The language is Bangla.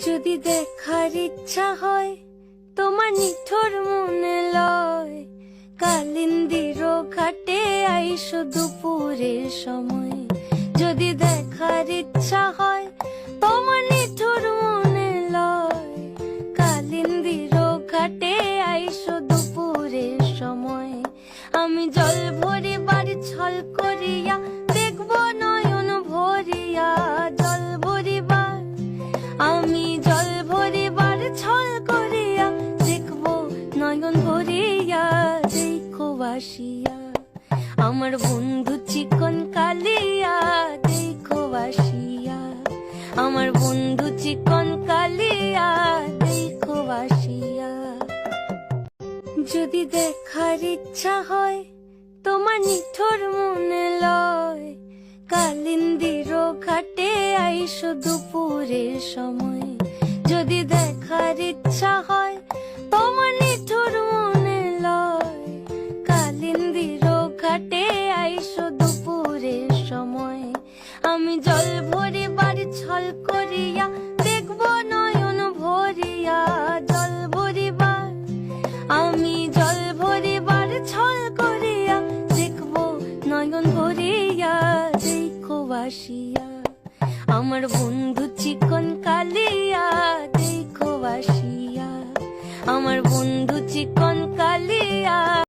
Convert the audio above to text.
যদি দেখার ইচ্ছা হয় তোমার নিঠুর মনে লয়, কালিন্দির ঘাটে আইসো দুপুরের সময়। যদি দেখার ইচ্ছা হয় তোমার নিঠুর মনে লয়, কালিন্দির ঘাটে আইসো দুপুরের সময়। আমি জল ভরিবার ছল করিয়া দেখব নয়ন ভরিয়া, জল ভরিবার আমি জল ভরিবার ছল করিয়া দেখব নয়ন ভরিয়া। দেখো বাসিয়া আমার বন্ধু চিকন কালিয়া, দেখো বাসিয়া আমার বন্ধু চিকন কালিয়া, দেখো বাসিয়া। যদি দেখার ইচ্ছা হয় তোমার নিঠুর মনে লয়, কালিন্দির ঘাটে আইসো দুপুরের সময়। যদি দেখার ইচ্ছা হয় তোমার নিঠুর মনে লয়, কালিন্দির ঘাটে আইসো দুপুরের সময়। আমি জল ভরিবার ছল করিয়া দেখব নয়ন ভরিয়া, জল ভরিবার আমি জল ভরিবার ছল করিয়া দেখব নয়ন ভরিয়া। দেখো বাসিয়া আমার বন্ধু চিকন কালিয়া, দেখো বাসিয়া আমার বন্ধু চিকন কালিয়া।